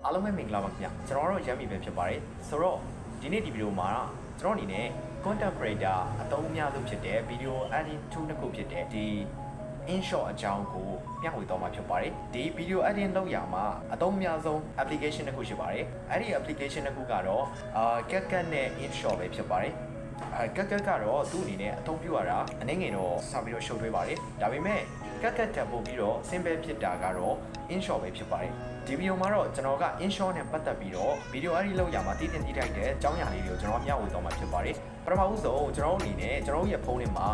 အားလုံးပဲမင်္ဂလာပါခင်ဗျကျွန်တော်တို့ရမ်းပြီပဲဖြစ်ပါတယ်ဆိုတော့ဒီနေ့ဒီဗီဒီယိုမှာကျွန်တော်အနေနဲ့ content creator အသုံးအများဆုံးဖြစ်တဲ့ video editing tool တစ်ခုဖြစ်တဲ့ဒီ InShot အကြောင်းကိုမျှဝေသွားမှာဖြစ်ပါတယ်ဒီ video editing လုပ်ရမှာအသုံးအများဆုံး application တစ်ခုရှိပါတယ်အဲ့ဒီ application တစ်ခုကတော့ CapCut နဲ့ InShot ပဲဖြစ်ပါတယ်CapCut ကတော့သူ့အနေနဲ့အသုံးပြုရတာအနေငယ်တော့စပြီးတော့ရှုပ်ထွေးပါတယ်ဒါပေမဲ့ CapCut တက်ပို့ပြီးတော့ simple ဖြစ်တာကတော့ InShot ပဲဖြစ်ပါတယ်ဒီဗီဒီယိုမှာတော့ကျွန်တော်က InShot နဲ့ပတ်သက်ပြီးတော့ video edit လုပ်ရမှာတည်တင်တည်ထိုက်တဲ့အကြောင်းအရာလေးတွေကိုကျွန်တော်မျှဝေသွားမှာဖြစ်ပါတယ်ပထမဦးဆုံးကျွန်တော်အနေနဲ့ကျွန်တော်ရဲ့ဖုန်းထဲမှာ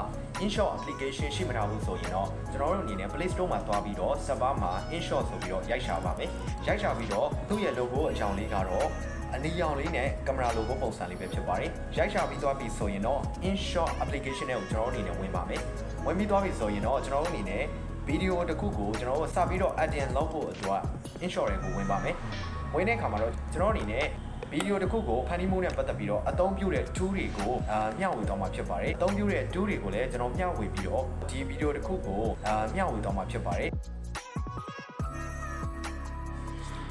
InShot application ရှိမထားဘူးဆိုရင်တော့ကျွန်တော်တို့အနေနဲ့ Play Store မှာသွားပြီးတော့ server မှာ InShot ဆိုပြီးတော့ရိုက်ရှာပါမယ်ရိုက်ရှာပြီးတော့သူ့ရဲ့ logo အကြောင်းလေးကတော့အနီရောင်လေးနဲ့ကင်မရာ logo ပုံစံလေးပဲဖြစ်ပါတယ်ရိုက်ရှာပြီးသွားပြီဆိုရင်တော့ InShot application နဲ့ကိုကျွန်တော်အနေနဲ့ဝင်ပါမယ်ဝင်ပြီးသွားပြီဆိုရင်တော့ကျွန်တော်အနေနဲ့ဗီဒီယိုတစ်ခုကိုကျွန်တော်တို့စပြီးတော့ edit လုပ်ဖို့အတွက် InShot တွေကိုဝင်ပါမယ်ဝင်တဲ့အခါမှာတော့ကျွန်တော်အနေနဲ့ဗီဒီယိုတစ်ခုကိုဖန်တီးမှုနဲ့ပတ်သက်ပြီးတော့အသုံးပြုတဲ့ tool တွေကိုမျှဝေသွားမှာဖြစ်ပါတယ်အသုံးပြုတဲ့ tool တွေကိုလည်းကျွန်တော်မျှဝေပြီးတော့ဒီဗီဒီယိုတစ်ခုကိုမျှဝေသွားမှာဖြစ်ပါတယ်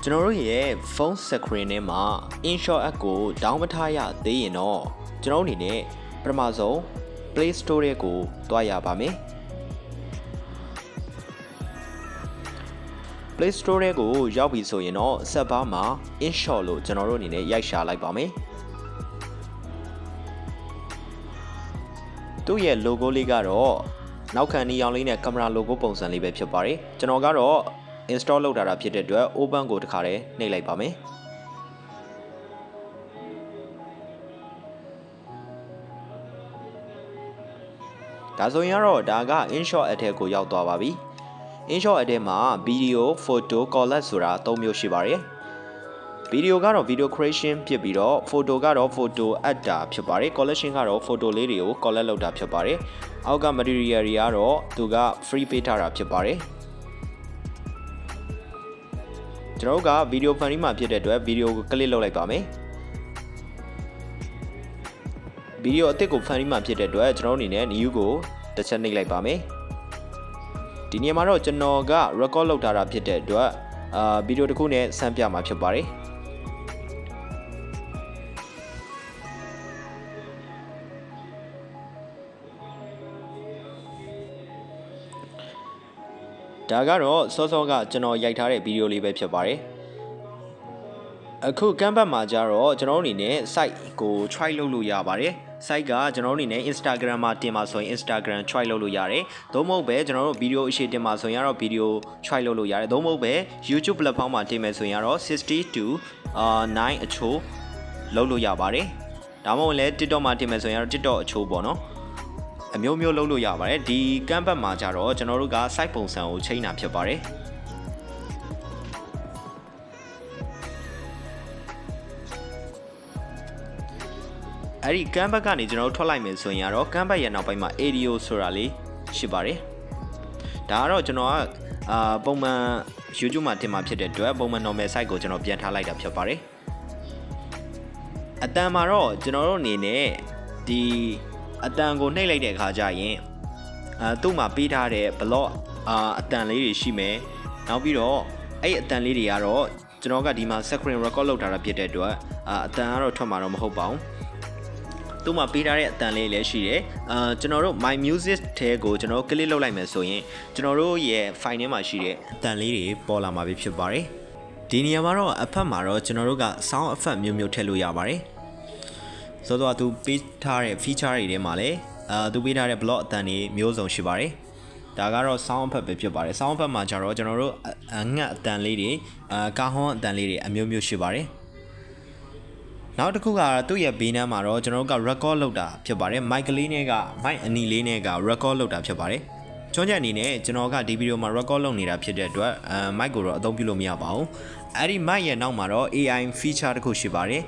ကျွန်တော်တို့ရဲ့ phone screen ထဲမှာ InShot app ကို down မထားရသေးရင်တော့ကျွန်တော်အနေနဲ့ပထမဆုံး Play Store ကိုတွားရပါမယ်Play Store ကိုရောက်ပြီဆိုရင်တော့ server မှာ InShot လို့ကျွန်တော်တို့အနေနဲ့ရိုက်ရှာလိုက်ပါမယ်သူ့ရဲ့ logo လေးကတော့နောက်ခံနီရောင်လေးနဲ့ကင်မရာ logo ပုံစံလေးပဲဖြစ်ပါတယ်ကျွန်တော်ကတော့ install လုပ်ထားတာဖြစ်တဲ့အတွက် open ကိုတစ်ခါတည်းနှိပ်လိုက်ပါမယ်ဒါဆိုရင်တော့ဒါက InShot app ထဲကိုရောက်သွားပါပြီInShot app ထဲမှာ video, photo, collage ဆိုတာ၃မျိုးရှိပါတယ်။ video ကတော့ video creation ဖြစ်ပြီးတော့ photo ကတော့ photo editor ဖြစ်ပါတယ်။ collection ကတော့ photo လေးတွေကို collect လုပ်တာဖြစ်ပါတယ်။အောက်က material တွေကတော့သူက free ပေးထားတာဖြစ်ပါတယ်။ကျွန်တော်တို့က video ဖန်တီးမှာဖြစ်တဲ့အတွက် video ကို click လုပ်လိုက်ပါမယ်။ video အသစ်ကိုဖန်တီးမှာဖြစ်တဲ့အတွက်ကျွန်တော်အနေနဲ့ new ကိုတစ်ချက်နှိပ်လိုက်ပါမယ်။ဒီနေရာမှာတော့ကျွန်တော်က record လုပ်ထားတာဖြစ်တဲ့အတွက်ဗီဒီယိုတစ်ခုနဲ့ဆန်းပြမှာဖြစ်ပါတယ်ဒါကတော့စောစောကကျွန်တော်ရိုက်ထားတဲ့ဗီဒီယိုလေးပဲဖြစ်ပါတယ်အခုကမ်းဘတ်မှာကျတော့ကျွန်တော်အနေနဲ့ site ကို try လုပ်လို့ရပါတယ် site ကကျွန်တော်အနေနဲ့ Instagram မှာတင်မှာဆိုရင် Instagram try လုပ်လို့ရတယ်သို့မဟုတ်ပဲကျွန်တော်တို့ဗီဒီယိုအရှိတင်မှာဆိုရင်တော့ဗီဒီယို try လုပ်လို့ရတယ်သို့မဟုတ်ပဲ YouTube platform မှာတင်မယ်ဆိုရင်တော့60 to 9အချိုးလုပ်လို့ရပါတယ်ဒါမှမဟုတ်လည်း TikTok မှာတင်မယ်ဆိုရင်တော့ TikTok အချိုးပေါ့နော်အမျိုးမျိုးလုပ်လို့ရပါတယ်ဒီကမ်းဘတ်မှာကျတော့ကျွန်တော်တို့က site ပုံစံကိုချိန်တာဖြစ်ပါတယ်အဲ့ဒီကမ်းဘတ်ကနေကျွန်တော်တို့ထွက်လိုက်မယ်ဆိုရင်တော့ကမ်းဘတ်ရဲ့နောက်ပိုင်းမှာ ADO ဆိုတာလေးရှိပါတယ်ဒါကတော့ကျွန်တော်ကပုံမှန် YouTube မှာတင်မှာဖြစ်တဲ့အတွက်ပုံမှန် normal site ကိုကျွန်တော်ပြန်ထားလိုက်တာဖြစ်ပါတယ်အတန်မှာတော့ကျွန်တော်တို့အနေနဲ့ဒီအတန်ကိုနှိပ်လိုက်တဲ့အခါကျရင်သူ့မှာပေးထားတဲ့ block အတန်လေးတွေရှိမယ်နောက်ပြီးတော့အဲ့အတန်လေးတွေကတော့ကျွန်တော်ကဒီမှာ screen record လုပ်ထားတာဖြစ်တဲ့အတွက်အတန်ကတော့ထွက်မှာတော့မဟုတ်ပါဘူးသူ့မှာပေးထားတဲ့အတန်လေးလည်းရှိတယ်ကျွန်တော်တို့ my music ထဲကိုကျွန်တော် click လုပ်လိုက်မယ်ဆိုရင်ကျွန်တော်တို့ရဲ့ file ထဲမှာရှိတဲ့အတန်လေးတွေပေါ်လာမှာဖြစ်ပါတယ်ဒီနေရာမှာတော့အဖက်မှာတော့ကျွန်တော်တို့က sound effect မျိုးမျိုးထည့်လို့ရပါတယ်ဆိုတော့သူပေးထားတဲ့ feature တွေထဲမှာလည်းသူပေးထားတဲ့ block အတန်တွေမျိုးစုံရှိပါတယ်ဒါကတော့ sound effect ပဲဖြစ်ပါတယ် sound effect မှာကျတော့ကျွန်တော်တို့ငှက်အတန်လေးတွေကာဟွန်းအတန်လေးတွေအမျိုးမျိုးရှိပါတယ်နောက်တစ်ခုကသူ့ရဲ့ဘေးနားမှာတော့ကျွန်တော်တို့က record လုပ်တာဖြစ်ပါတယ် mic လေးနဲ့က mic အနီလေးနဲ့က record လုပ်တာဖြစ်ပါတယ်ကျွမ်းကျင်အနေနဲ့ကျွန်တော်ကဒီဗီဒီယိုမှာ record လုပ်နေတာဖြစ်တဲ့အတွက်mic ကိုတော့အသုံးပြုလို့မရပါဘူးအဲ့ဒီ mic ရဲ့နောက်မှာတော့ AI feature တစ်ခုရှိပါတယ်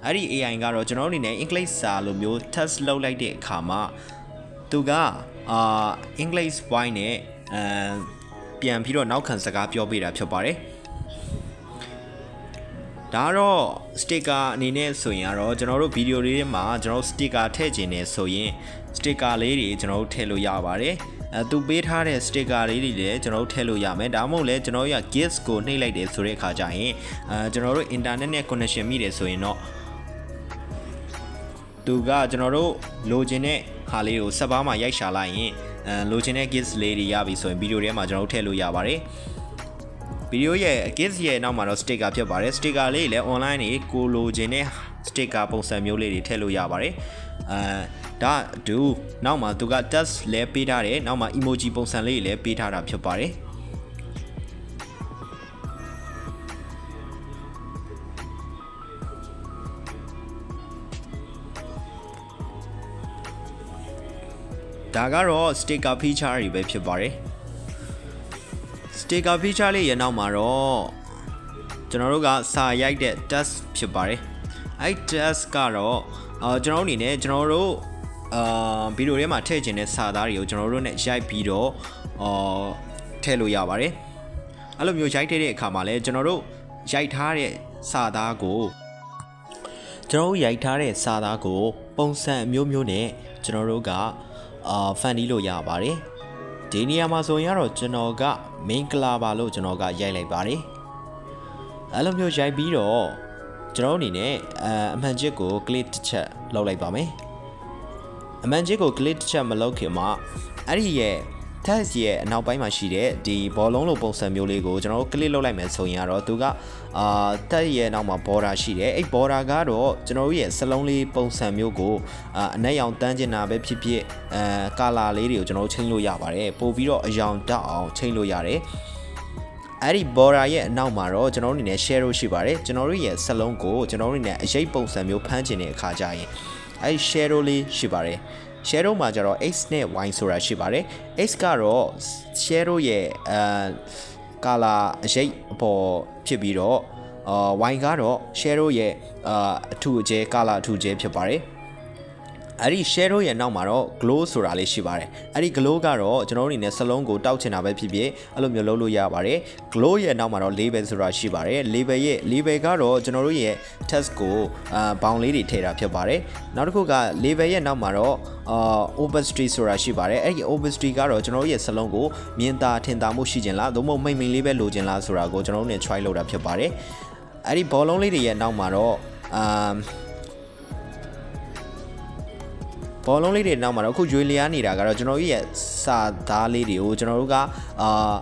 အဲ့ဒီ AI ကတော့ကျွန်တော်အနေနဲ့ English စာလိုမျိုး test လုပ်လိုက်တဲ့အခါမှာသူကEnglish voice နဲ့ပြန်ပြီးတော့နောက်ခံစကားပြောပေးတာဖြစ်ပါတယ်ဒါတော့ sticker အနေနဲ့ဆိုရင်တော့ကျွန်တော်တို့ဗီဒီယိုလေးထဲမှာကျွန်တော် sticker ထည့်ခြင်းနဲ့ဆိုရင် sticker လေးတွေကျွန်တော်တို့ထည့်လို့ရပါတယ် သူပေးထားတဲ့ sticker လေးတွေလည်းကျွန်တော်တို့ထည့်လို့ရမယ်ဒါမှမဟုတ်လည်းကျွန်တော်တို့က gifts ကိုနှိပ်လိုက်တယ်ဆိုတဲ့အခါကျရင်ကျွန်တော်တို့ internet နဲ့ connection မိတယ်ဆိုရင်တော့သူကကျွန်တော်တို့လိုချင်တဲ့ဟာလေးကိုဆက်ပါးမှာရိုက်ရှာလိုက်ရင်လိုချင်တဲ့ gifts လေးတွေရပြီဆိုရင်ဗီဒီယိုထဲမှာကျွန်တော်တို့ထည့်လို့ရပါတယ်ဗီဒီယိုရဲ့ gifts ရဲ့နောက်မှာတော့ sticker ဖြစ်ပါတယ် sticker လေးလည်း online တွေကိုလိုချင်တဲ့ sticker ပုံစံမျိုးလေးတွေထည့်လို့ရပါတယ်ဒါဒူနောက်မှာသူက text လဲပေးထားတယ်နောက်မှာ emoji ပုံစံလေးလည်းပေးထားတာဖြစ်ပါတယ်ဒါကတော့ sticker feature တွေပဲဖြစ်ပါတယ် sticker feature လေးရဲ့နောက်မှာတော့ကျွန်တော်တို့ကစာရိုက်တဲ့ text ဖြစ်ပါတယ်အဲ့ text ကတော့ကျွန်တော်တို့အနေနဲ့ကျွန်တော်တို့ဗီဒီယိုထဲမှာထည့်ခြင်းတဲ့စာသားတွေကိုကျွန်တော်တို့ ਨੇ ရိုက်ပြီးတော့ထည့်လို့ရပါတယ်အဲ့လိုမျိုးရိုက်တဲ့အခါမှာလည်းကျွန်တော်တို့ရိုက်ထားတဲ့စာသားကိုပုံစံအမျိုးမျိုးနဲ့ကျွန်တော်တို့ကဖန်တီးလို့ရပါတယ်ဒီနေရာမှာဆိုရင်ကတော့ကျွန်တော်က main color ပါလို့ကျွန်တော်ကရိုက်လိုက်ပါတယ်အဲ့လိုမျိုးရိုက်ပြီးတော့ကျွန်တော်အနေနဲ့အမှန်ချစ်ကို click တစ်ချက်လုပ်လိုက်ပါမယ်အမှန်ချစ်ကို click တစ်ချက်မလုပ်ခင်မှာအဲ့ဒီရဲ့ text ရဲ့အနောက်ပိုင်းမှာရှိတဲ့ဒီဘောလုံးလိုပုံစံမျိုးလေးကိုကျွန်တော်တို့ click လုပ်လိုက်မယ်ဆိုရင်တော့သူကtext ရဲ့နောက်မှာ border ရှိတယ်အဲ့ border ကတော့ကျွန်တော်တို့ရဲ့စလုံးလေးပုံစံမျိုးကိုအနက်ရောင်တန်းကျင်တာပဲဖြစ်ဖြစ်color လေးတွေကိုကျွန်တော်တို့ချိန်လို့ရပါတယ်ပို့ပြီးတော့အရောင်တောက်အောင်ချိန်လို့ရတယ်အဲ့ဒီ border ရဲ့အနောက်မှာတော့ကျွန်တော်တို့အနေနဲ့ share ရှိပါတယ်ကျွန်တော်တို့ရဲ့စလုံးကိုကျွန်တော်တို့အနေနဲ့အရေးပုံစံမျိုးဖမ်းချင်တဲ့အခါကျရင်အဲ့ဒီ share လေးရှိပါတယ် share မှာကျတော့ x နဲ့ y ဆိုတာရှိပါတယ် x ကတော့ share ရဲ့color အရေးအပေါ်ဖြစ်ပြီးတော့y ကတော့ share ရဲ့အထူအကျဲ color အထူအကျဲဖြစ်ပါတယ်အဲ့ဒီ share ရဲ့နောက်မှာတော့ glow ဆိုတာလေးရှိပါတယ်အဲ့ဒီ glow ကတော့ကျွန်တော်တို့အနေနဲ့စလုံးကိုတောက်ချင်တာပဲဖြစ်ဖြစ်အဲ့လိုမျိုးလုပ်လို့ရပါတယ် glow ရဲ့နောက်မှာတော့ label ဆိုတာရှိပါတယ် label ကတော့ကျွန်တော်တို့ရဲ့ text ကိုဘောင်လေးတွေထည့်တာဖြစ်ပါတယ်နောက်တစ်ခုက label ရဲ့နောက်မှာတော့opacity ဆိုတာရှိပါတယ်အဲ့ဒီ opacity ကတော့ကျွန်တော်တို့ရဲ့စလုံးကိုမြင်သာထင်သာမှုရှိခြင်းလားသို့မဟုတ်မိန်လေးပဲလိုချင်လားဆိုတာကိုကျွန်တော်တို့နဲ့ try လုပ်တာဖြစ်ပါတယ်အဲ့ဒီဘောလုံးလေးတွေရဲ့နောက်မှာတော့ဘောလုံးလေးတွေနောက်မှာတော့အခုရွေလျားနေတာကတော့ကျွန်တော်ရဲ့စာသားလေးတွေကိုကျွန်တော်တို့က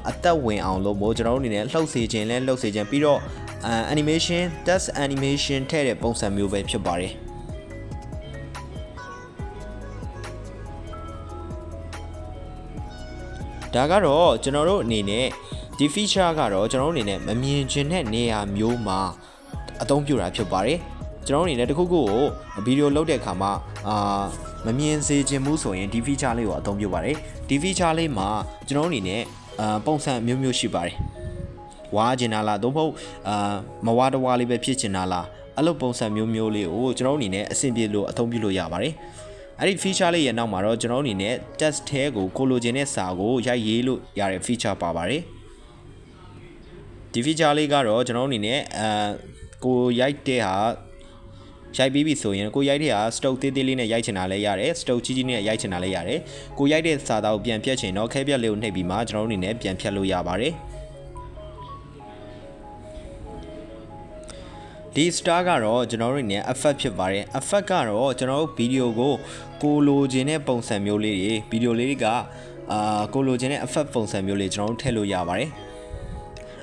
အသက်ဝင်အောင်လို့မို့ကျွန်တော်တို့အနေနဲ့လှုပ်စေခြင်းလဲလှုပ်စေခြင်းပြီးတော့animation text animation ထည့်တဲ့ပုံစံမျိုးပဲဖြစ်ပါတယ်ဒါကတော့ကျွန်တော်တို့အနေနဲ့ဒီ feature ကတော့ကျွန်တော်တို့အနေနဲ့မမြင်ချင်တဲ့နေရာမျိုးမှာအသုံးပြုတာဖြစ်ပါတယ်ကျွန်တော်တို့အနေနဲ့တခုခုကိုဗီဒီယိုလုပ်တဲ့အခါမှာမမြင်စေချင်ဘူးဆိုရင်ဒီ feature လေးကိုအသုံးပြုပါတယ်ဒီ feature လေးမှာကျွန်တော်အနေနဲ့ပုံစံမျိုးမျိုးရှိပါတယ်ဝါကျင်တာလားသို့မဟုတ်မဝါတဝါလေးပဲဖြစ်ချင်တာလားအဲ့လိုပုံစံမျိုးမျိုးလေးကိုကျွန်တော်အနေနဲ့အဆင်ပြေလို့အသုံးပြုလို့ရပါတယ်အဲ့ဒီ feature လေးရဲ့နောက်မှာတော့ကျွန်တော်အနေနဲ့ text ထဲကိုလိုချင်တဲ့စာကိုရိုက်ရေးလို့ရတဲ့ feature ပါပါတယ်ဒီ feature လေးကတော့ကျွန်တော်အနေနဲ့ကိုရိုက်တဲ့ဟာရိုက်ပြီးပြီဆိုရင်ကိုရိုက်တဲ့ဟာ stroke သေးသေးလေးနဲ့ရိုက်ချင်တာလည်းရတယ် stroke ကြီးကြီးနဲ့ရိုက်ချင်တာလည်းရတယ်ကိုရိုက်တဲ့စာသားကိုပြန်ဖြတ်ချင်တော့ခဲပြက်လေးကိုနှိပ်ပြီးမှကျွန်တော်တို့အနေနဲ့ပြန်ဖြတ်လို့ရပါတယ်ဒီ star ကတော့ကျွန်တော်တို့အနေနဲ့ effect ဖြစ်ပါတယ် effect ကတော့ကျွန်တော်တို့ဗီဒီယိုကိုလိုချင်တဲ့ပုံစံမျိုးလေးတွေဗီဒီယိုလေးတွေကကိုလိုချင်တဲ့ effect ပုံစံမျိုးလေးကျွန်တော်တို့ထည့်လို့ရပါတယ်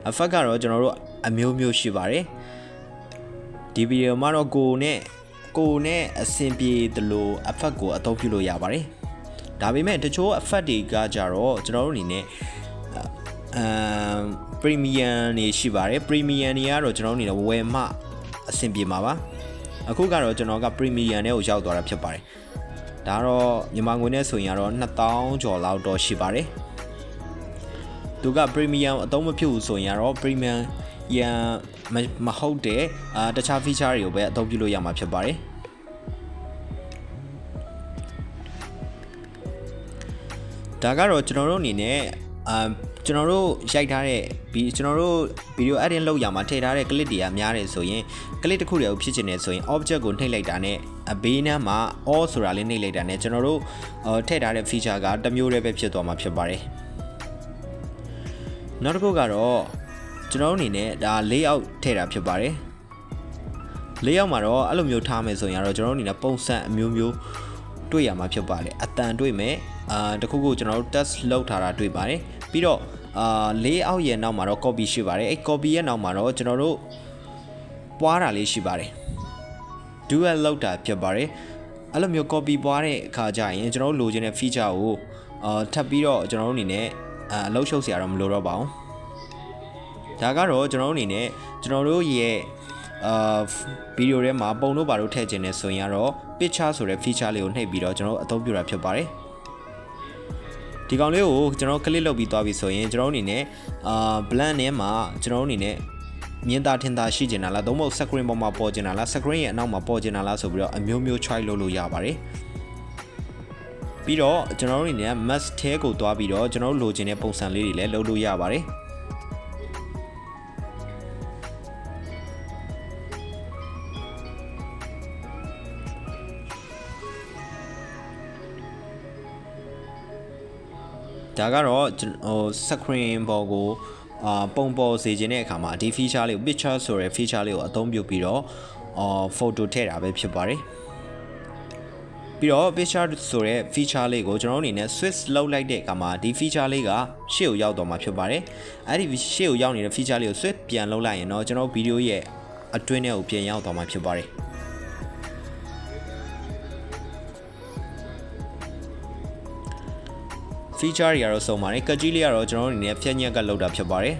effect ကတော့ကျွန်တော်တို့အမျိုးမျိုးရှိပါတယ်ဒီဗီဒီယိုမှာတော့ကိုနဲ့အဆင်ပြေသလို effect ကိုအသုံးပြုလို့ရပါတယ်ဒါပေမဲ့တချို့ effect တွေကကြတော့ကျွန်တော်တို့အနေနဲ့premium နေရှိပါတယ် premium တွေကတော့ကျွန်တော်တို့အနေနဲ့ဝယ်မှအဆင်ပြေမှာပါအခုကတော့ကျွန်တော်က premium နဲ့ကိုရောက်သွားတာဖြစ်ပါတယ်ဒါတော့မြန်မာငွေနဲ့ဆိုရင်ကတော့2000ကျော်လောက်တော့ရှိပါတယ်သူက premium အသုံးမပြုဘူးဆိုရင်ကတော့ premium ရန်မဟုတ်တဲ့တခြား feature တွေကိုပဲအသုံးပြုလို့ရမှာဖြစ်ပါတယ်ဒါကတော့ကျွန်တော်တို့အနေနဲ့ ကျွန်တော်တို့ရိုက်ထားတဲ့ကျွန်တော်တို့ video edit လုပ်ရမှာထည့်ထားတဲ့ clip တွေကများတယ်ဆိုရင် clip တစ်ခုတည်းကိုဖြစ်ချင်တယ်ဆိုရင် object ကိုနှိပ်လိုက်တာနဲ့အဘေးနားမှာ all ဆိုတာလေးနှိပ်လိုက်တာနဲ့ကျွန်တော်တို့ထည့်ထားတဲ့ feature ကတစ်မျိုးတည်းပဲဖြစ်သွားမှာဖြစ်ပါတယ်နောက်တစ်ခုကတော့ကျွန်တော်တို့အနေနဲ့ဒါ layout ထည့်တာဖြစ်ပါတယ် layout မှာတော့အဲ့လိုမျိုးထားမယ်ဆိုရင်တော့ကျွန်တော်တို့အနေနဲ့ပုံစံအမျိုးမျိုးတွေ့ရမှာဖြစ်ပါတယ်အတန်တွေ့မယ်တခုခုကျွန်တော်တို့ test လုပ်ထားတာတွေ့ပါတယ်ပြီးတော့layout ရဲ့နောက်မှာတော့ copy ရှိပါတယ်အဲ့ copy ရဲ့နောက်မှာတော့ကျွန်တော်တို့ပွားတာလေးရှိပါတယ် dual လောက်တာဖြစ်ပါတယ်အဲ့လိုမျိုး copy ပွားတဲ့အခါကျရင်ကျွန်တော်တို့လိုချင်တဲ့ feature ကိုထပ်ပြီးတော့ကျွန်တော်တို့အနေနဲ့အလုပ်ရှုပ်စရာတော့မလိုတော့ပါဘူးဒါကတော့ကျွန်တော်တို့အနေနဲ့ကျွန်တော်တို့ရဲ့ဗီဒီယိုထဲမှာပုံတို့ဘာလို့ထည့်ခြင်းလဲဆိုရင်ကတော့ picture ဆိုတဲ့ feature လေးကိုနှိပ်ပြီးတော့ကျွန်တော်တို့အသုံးပြုတာဖြစ်ပါတယ်ဒီကောင်လေးကိုကျွန်တော် click လုပ်ပြီးသွားပြီဆိုရင်ကျွန်တော်အနေနဲ့blank ထဲမှာကျွန်တော်အနေနဲ့မြင်သာထင်သာရှိကျင်တာလားသို့မဟုတ် screen ပေါ်မှာပေါ်ကျင်တာလား screen ရဲ့အနောက်မှာပေါ်ကျင်တာလားဆိုပြီးတော့အမျိုးမျိုး choice လုပ်လို့ရပါတယ်ပြီးတော့ကျွန်တော်အနေနဲ့ mask ထဲကိုသွားပြီးတော့ကျွန်တော်လိုချင်တဲ့ပုံစံလေးတွေလည်းလုပ်လို့ရပါတယ်ဒါကတော့screen ပေါ်ကိုပုံပေါ်စေခြင်းတဲ့အခါမှာဒီ feature လေးကို picture ဆိုတဲ့ feature လေးကိုအသုံးပြုပြီးတော့photo ထည့်တာပဲဖြစ်ပါတယ်ပြီးတော့ picture ဆိုတဲ့ feature လေးကိုကျွန်တော်တို့အနေနဲ့ switch လုပ်လိုက်တဲ့အခါမှာဒီ feature လေးကရှေ့ကိုရောက်တော့မှာဖြစ်ပါတယ်အဲ့ဒီရှေ့ကိုရောက်နေတဲ့ feature လေးကို switch ပြန်လုပ်လိုက်ရင်တော့ကျွန်တော်ဗီဒီယိုရဲ့အတွင်းထဲကိုပြန်ရောက်တော့မှာဖြစ်ပါတယ်feature တွေကတော့စုံပါတယ်ကတ်ကြီးလေးကတော့ကျွန်တော်တို့အနေနဲ့ဖြည့်ညက်ကလောက်တာဖြစ်ပါတယ်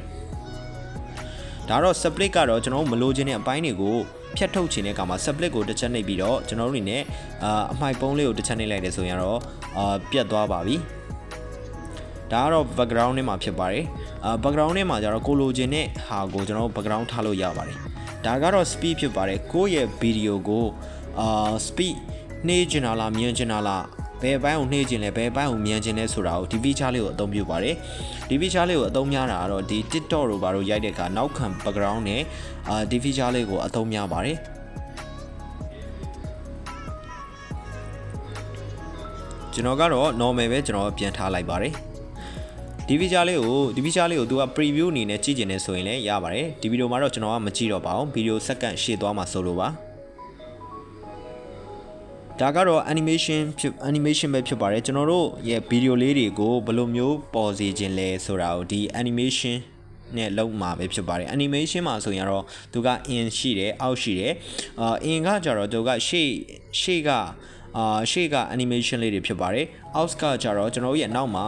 ဒါတော့ split ကတော့ကျွန်တော်တို့မလိုချင်တဲ့အပိုင်းတွေကိုဖြတ်ထုတ်ခြင်းတဲ့အခါမှာ split ကိုတစ်ချက်နှိပ်ပြီးတော့ကျွန်တော်တို့အနေနဲ့အမှိုက်ပုံးလေးကိုတစ်ချက်နှိပ်လိုက်တယ်ဆိုရင်တော့ပြတ်သွားပါပြီဒါကတော့ background ထဲမှာဖြစ်ပါတယ်background ထဲမှာကျတော့ကိုလိုချင်တဲ့ဟာကိုကျွန်တော်တို့ background ထားလို့ရပါတယ်ဒါကတော့ speed ဖြစ်ပါတယ်ကိုယ့်ရဲ့ video ကို speed နှိပ်ချင်တာလားမြင်ချင်တာလားဘယ်ပိုင်းကိုနှိမ့်ခြင်းလဲဘယ်ပိုင်းကိုမြန်ခြင်းလဲဆိုတာကိုဒီ feature လေးကိုအသုံးပြုပါတယ်ဒီ feature လေးကိုအသုံးများတာကတော့ဒီ TikTok တို့ဘာလို့ရိုက်တဲ့အခါနောက်ခံ background နဲ့ဒီ feature လေးကိုအသုံးများပါတယ်ကျွန်တော်ကတော့ normal ပဲကျွန်တော်ပြန်ထားလိုက်ပါတယ်ဒီ feature လေးကိုသူက preview အနေနဲ့ကြည့်ကျင်နေဆိုရင်လည်းရပါတယ်ဒီဗီဒီယိုမှာတော့ကျွန်တော်ကမကြည့်တော့ပါဘူးဗီဒီယိုစက္ကန့်ရှည်သွားမှာဆိုလို့ပါဒါကတော့ animation ပဲဖြစ်ပါတယ်ကျွန်တော်တို့ရဲ့ဗီဒီယိုလေးတွေကိုဘယ်လိုမျိုးပေါ်စေခြင်းလဲဆိုတာကိုဒီ animation နဲ့လုံးမှာပဲဖြစ်ပါတယ် animation မှာဆိုရင်တော့သူက in ရှိတယ်အောက်ရှိတယ်in ကကြတော့သူကရှေ့က animation လေးတွေဖြစ်ပါတယ်အောက်ကကြတော့ကျွန်တော်တို့ရဲ့နောက်မှာ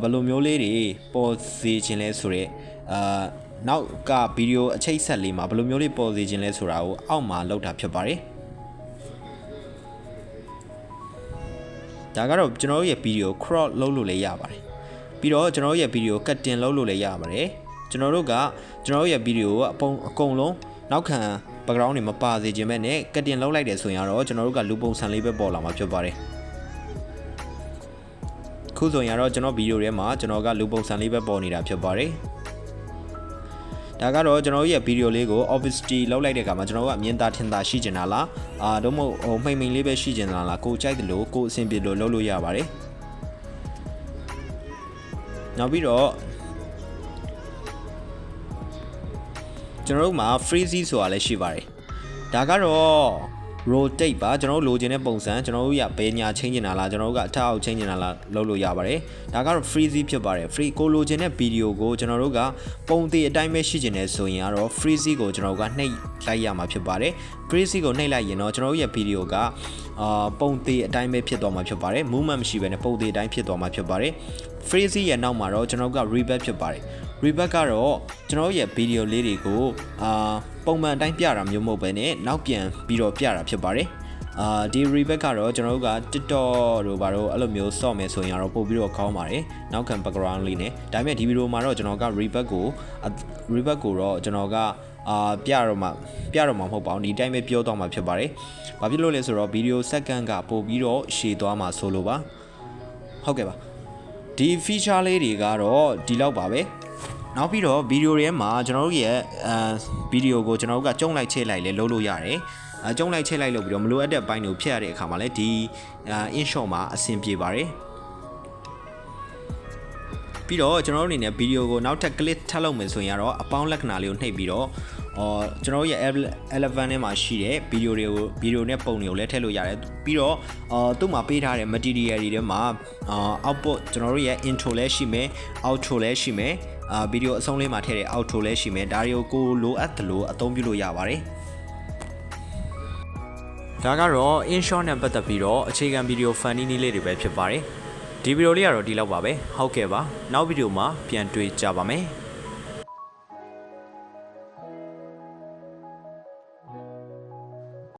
ဘယ်လိုမျိုးလေးတွေပေါ်စေခြင်းလဲဆိုတော့နောက်ကဗီဒီယိုအချိတ်ဆက်လေးမှာဘယ်လိုမျိုးလေးပေါ်စေခြင်းလဲဆိုတာကိုအောက်မှာလောက်တာဖြစ်ပါတယ်ဒါကတော့ကျွန်တော်တို့ရဲ့ဗီဒီယို crop လုပ်လို့လည်းရပါတယ်ပြီးတော့ကျွန်တော်တို့ရဲ့ဗီဒီယို cutting လုပ်လို့လည်းရပါတယ်ကျွန်တော်တို့ရဲ့ဗီဒီယိုကအကုန်လုံးနောက်ခံ background တွေမပါစေခြင်းပဲနဲ့ cutting လုပ်လိုက်တယ်ဆိုရင်တော့ကျွန်တော်တို့ကလူပုံစံလေးပဲပေါ်လာမှာဖြစ်ပါတယ်ခုဆိုရင်တော့ကျွန်တော်ဗီဒီယိုထဲမှာကျွန်တော်ကလူပုံစံလေးပဲပေါ်နေတာဖြစ်ပါတယ်ဒါကတော့ကျွန်တော်ရဲ့ဗီဒီယိုလေးကို obviously လောက်လိုက်တဲ့အခါမှာကျွန်တော်ကမြင်သာထင်သာရှိကျင်တာလားတော့မဟုတ်မှိန်လေးပဲရှိကျင်တာလားကိုကြိုက်တယ်လို့ကိုအဆင်ပြေလို့လုပ်လို့ရပါတယ်နောက်ပြီးတော့ကျွန်တော်တို့မှာ freeze ဆိုတာလည်းရှိပါတယ်ဒါကတော့ rotate ပါကျွန်တော်တို့လိုချင်တဲ့ပုံစံကျွန်တော်တို့ရဘယ်ညာချင်းကျင်တာလားကျွန်တော်တို့ကအထက်အောက်ချင်းကျင်တာလားလုပ်လို့ရပါတယ်ဒါကတော့ freeze ဖြစ်ပါတယ် free ကိုလိုချင်တဲ့ဗီဒီယိုကိုကျွန်တော်တို့ကပုံသေးအတိုင်းပဲရှိကျင်နေဆိုရင်ကတော့ freeze ကိုကျွန်တော်တို့ကနှိပ်လိုက်ရမှာဖြစ်ပါတယ် freeze ကိုနှိပ်လိုက်ရင်တော့ကျွန်တော်တို့ရဲ့ဗီဒီယိုကပုံသေးအတိုင်းပဲဖြစ်သွားမှာဖြစ်ပါတယ် movement မရှိဘဲနဲ့ပုံသေးအတိုင်းဖြစ်သွားမှာဖြစ်ပါတယ် freeze ရဲ့နောက်မှာတော့ကျွန်တော်တို့က reback ဖြစ်ပါတယ် reback ကတော့ကျွန်တော်ရဲ့ဗီဒီယိုလေးတွေကိုပုံမှန်အတိုင်းပြတာမျိုးမဟုတ်ဘဲနဲ့နောက်ပြန်ပြီးတော့ပြတာဖြစ်ပါတယ်ဒီ reback ကတော့ကျွန်တော်တို့က TikTok တို့ဘာလို့အဲ့လိုမျိုးဆော့မယ်ဆိုရင်တော့ပို့ပြီးတော့ကောင်းပါတယ်နောက်ခံ background လေးနဲ့ဒါပေမဲ့ဒီဗီဒီယိုမှာတော့ကျွန်တော်က reback ကိုတော့ကျွန်တော်ကပြတော့မှာမဟုတ်ပါဘူးဒီတိုင်းပဲပြောတော့မှာဖြစ်ပါတယ်ဘာဖြစ်လို့လဲဆိုတော့ဗီဒီယိုစက္ကန့်ကပို့ပြီးတော့ရှည်သွားမှာဆိုလို့ပါဟုတ်ကဲ့ပါဒီ ဒီ feature လေးတွေကတော့ဒီလောက်ပါပဲနောက်ပြီးတော့ဗီဒီယိုတွေမှာကျွန်တော်တို့ရဲ့ဗီဒီယိုကိုကျွန်တော်တို့ကကျုံလိုက်ချိတ်လိုက်လဲလုပ်လို့ရတယ်ကျုံလိုက်ချိတ်လိုက်လို့ပြီးတော့မလိုအပ်တဲ့ဘိုင်းကိုဖျက်ရတဲ့အခါမှာလည်းဒီ InShot မှာအဆင်ပြေပါတယ်ပြီးတော့ကျွန်တော်တို့အနေနဲ့ဗီဒီယိုကိုနောက်ထပ် click ထပ်လုပ်မယ်ဆိုရင်တော့အပေါင်းလက္ခဏာလေးကိုနှိပ်ပြီးတော့ကျွန်တော်တို့ရဲ့ Eleven ထဲမှာရှိတဲ့ဗီဒီယိုနဲ့ပုံတွေကိုလည်းထည့်လို့ရတယ်ပြီးတော့သူ့မှာပေးထားတဲ့ material တွေထဲမှာ output ကျွန်တော်တို့ရဲ့ intro လည်းရှိမယ် outro လည်းရှိမယ်ဗီဒီယိုအဆုံးလေးမှာထည့်တဲ့ outro လည်းရှိမယ်ဒါတွေကိုလိုအပ်တယ်လို့အသုံးပြုလို့ရပါတယ်ဒါကတော့ InShot နဲ့ပတ်သက်ပြီးတော့အခြေခံဗီဒီယို funny နည်းလေးတွေပဲဖြစ်ပါတယ်ဒီဗီဒီယိုလေးကတော့ဒီလောက်ပါပဲဟုတ်ကဲ့ပါနောက်ဗီဒီယိုမှာပြန်တွေ့ကြပါမယ်